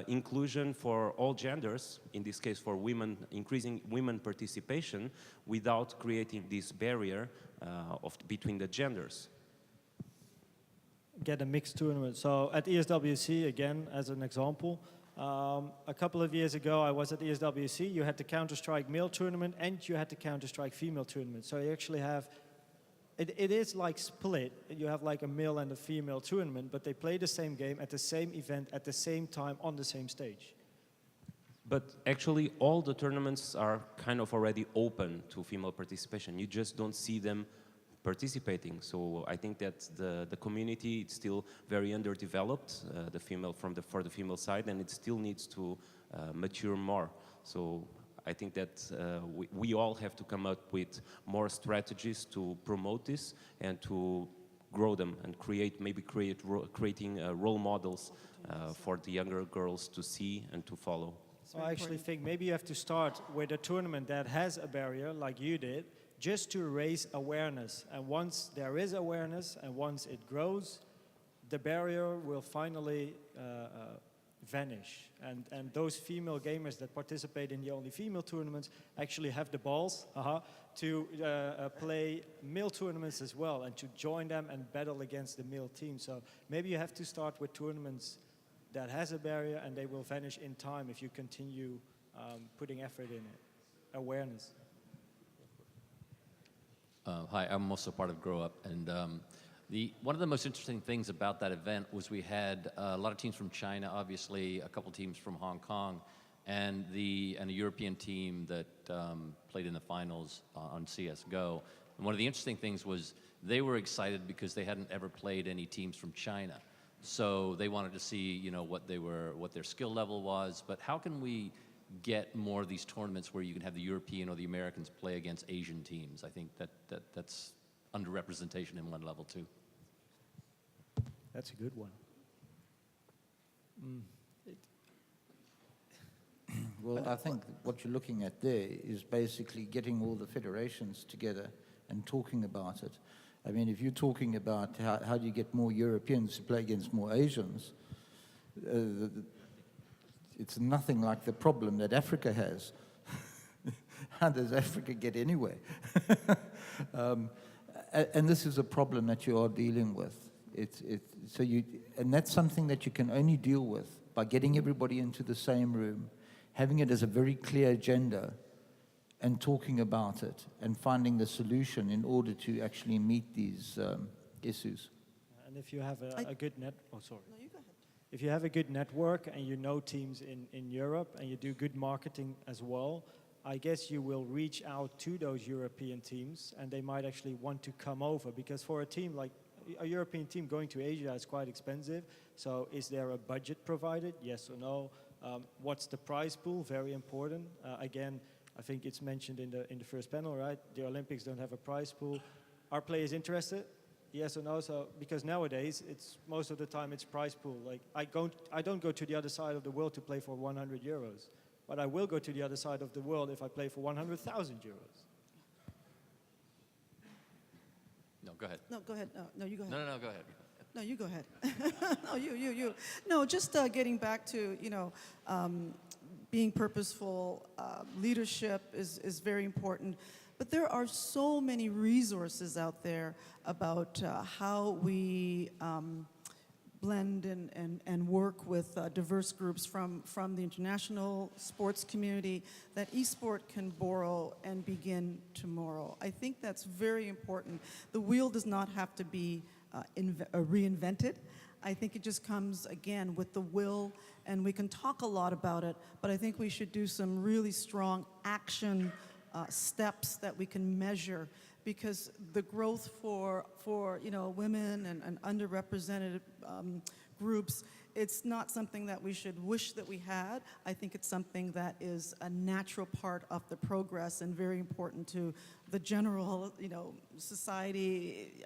inclusion for all genders, in this case for women, increasing women participation, without creating this barrier between the genders? Get a mixed tournament. So at ESWC, again, as an example, a couple of years ago, I was at ESWC. You had the Counter-Strike male tournament and you had the Counter-Strike female tournament. So you actually have, it is like split. You have like a male and a female tournament, but they play the same game at the same event at the same time on the same stage. But actually, all the tournaments are kind of already open to female participation. You just don't see them participating. So I think that the community is still very underdeveloped, for the female side, and it still needs to mature more. So I think that we all have to come up with more strategies to promote this and to grow them and creating role models for the younger girls to see and to follow. So I actually think maybe you have to start with a tournament that has a barrier, like you did, just to raise awareness. And once there is awareness and once it grows, the barrier will finally vanish. And those female gamers that participate in the only female tournaments actually have the balls to play male tournaments as well and to join them and battle against the male team. So maybe you have to start with tournaments that has a barrier, and they will vanish in time if you continue putting effort in it. Awareness. Hi, I'm also part of Grow Up, and One of the most interesting things about that event was we had a lot of teams from China, obviously, a couple teams from Hong Kong, and a European team that played in the finals on CSGO. And one of the interesting things was they were excited because they hadn't ever played any teams from China. So they wanted to see, you know, what their skill level was. But how can we get more of these tournaments where you can have the European or the Americans play against Asian teams? I think that's underrepresentation in one level too. That's a good one. Well, I think what you're looking at there is basically getting all the federations together and talking about it. I mean, if you're talking about how do you get more Europeans to play against more Asians, it's nothing like the problem that Africa has. How does Africa get anywhere? And this is a problem that you are dealing with. And that's something that you can only deal with by getting everybody into the same room, having it as a very clear agenda, and talking about it and finding the solution in order to actually meet these issues. And if you have a good net, oh sorry. No, you go ahead. If you have a good network and you know teams in Europe and you do good marketing as well, I guess you will reach out to those European teams and they might actually want to come over, because for a team like a European team going to Asia is quite expensive. So is there a budget provided? Yes or no? What's the prize pool? Very important. Again, I think it's mentioned in the first panel, right? The Olympics don't have a prize pool. Are players interested? Yes or no? So because nowadays it's most of the time it's prize pool. Like I don't go to the other side of the world to play for 100 euros, but I will go to the other side of the world if I play for 100,000 euros. No, go ahead. No, go ahead. No, you go ahead. No, go ahead. No, you go ahead. No, you. No, just getting back to, you know, being purposeful, leadership is very important. But there are so many resources out there about how we blend and work with diverse groups from the international sports community that eSport can borrow and begin tomorrow. I think that's very important. The wheel does not have to be reinvented. I think it just comes, again, with the will, and we can talk a lot about it, but I think we should do some really strong action steps that we can measure, because the growth for you know, women and underrepresented groups, it's not something that we should wish that we had. I think it's something that is a natural part of the progress and very important to the general, you know, society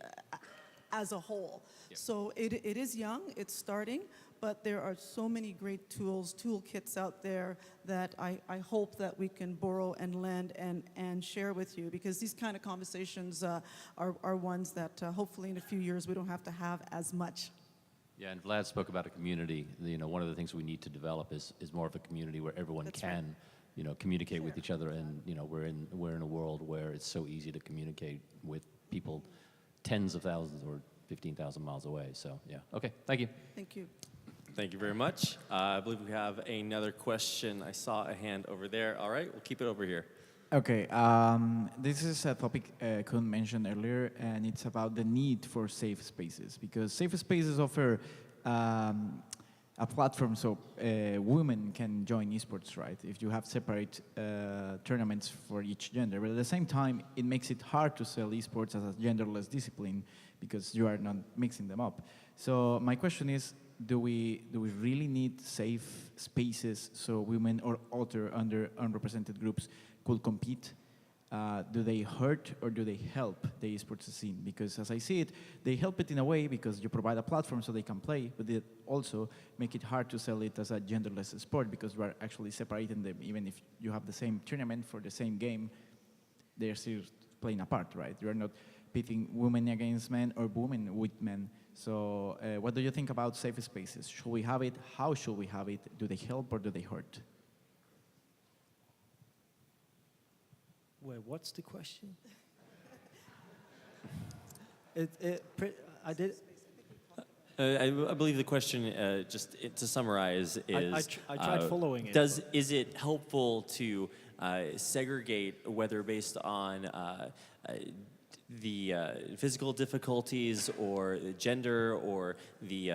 as a whole. Yep. So it is young, it's starting, but there are so many great toolkits out there that I hope that we can borrow and lend and share with you, because these kind of conversations are ones that hopefully in a few years we don't have to have as much. Yeah, and Vlad spoke about a community. You know, one of the things we need to develop is more of a community where everyone That's can, right. you know, communicate with each other. And you know, we're in a world where it's so easy to communicate with people tens of thousands or 15,000 miles away. So yeah, okay, thank you. Thank you. Thank you very much. I believe we have another question. I saw a hand over there. All right, we'll keep it over here. Okay, this is a topic Koen mentioned earlier, and it's about the need for safe spaces, because safe spaces offer a platform so women can join esports, right? If you have separate tournaments for each gender, but at the same time, it makes it hard to sell esports as a genderless discipline because you are not mixing them up. So my question is, do we really need safe spaces so women or other underrepresented groups could compete? Do they hurt or do they help the esports scene? Because as I see it, they help it in a way because you provide a platform so they can play, but they also make it hard to sell it as a genderless sport because you are actually separating them. Even if you have the same tournament for the same game, they're still playing apart, right? You are not pitting women against men or women with men. So what do you think about safe spaces? Should we have it? How should we have it? Do they help or do they hurt? Wait, what's the question? I believe the question, just to summarize, is I tried following it. Is it helpful to segregate, whether based on physical difficulties or the gender or the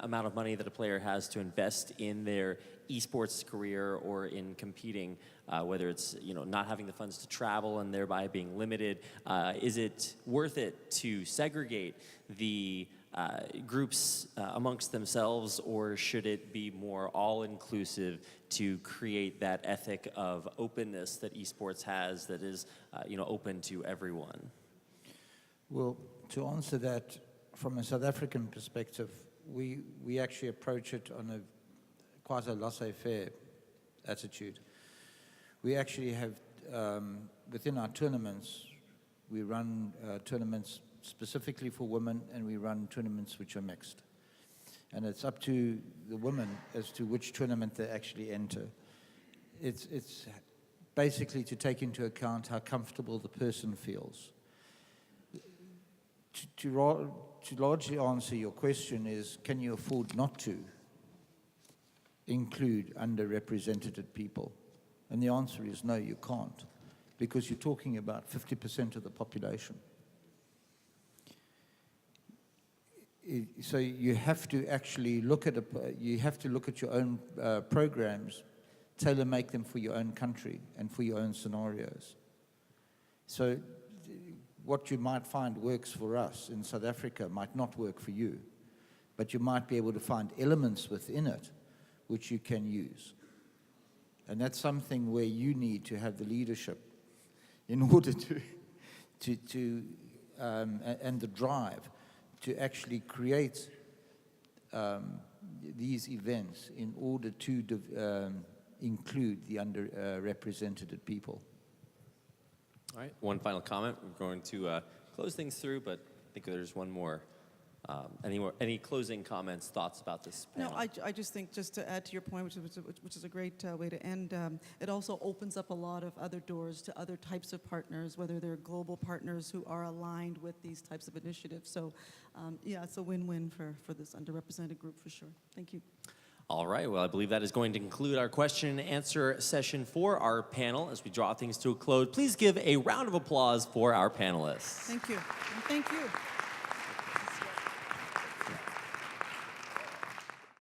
amount of money that a player has to invest in their esports career or in competing, whether it's not having the funds to travel and thereby being limited. Is it worth it to segregate the groups amongst themselves, or should it be more all-inclusive to create that ethic of openness that esports has that is open to everyone? Well, to answer that from a South African perspective, we actually approach it on quite a laissez-faire attitude. We actually have, within our tournaments, we run tournaments specifically for women, and we run tournaments which are mixed. And it's up to the women as to which tournament they actually enter. It's basically to take into account how comfortable the person feels. To largely answer your question is, can you afford not to include underrepresented people? And the answer is no, you can't, because you're talking about 50% of the population. So you have to actually look at your own programs, tailor-make them for your own country and for your own scenarios. So what you might find works for us in South Africa might not work for you, but you might be able to find elements within it which you can use. And that's something where you need to have the leadership in order and the drive to actually create these events in order to include the underrepresented people. All right, one final comment. We're going to close things through, but I think there's one more. Any closing comments, thoughts about this panel? No, I just think, just to add to your point, which is a great way to end, it also opens up a lot of other doors to other types of partners, whether they're global partners who are aligned with these types of initiatives. So, yeah, it's a win-win for this underrepresented group for sure. Thank you. All right, well, I believe that is going to conclude our question and answer session for our panel. As we draw things to a close, please give a round of applause for our panelists. Thank you. And thank you.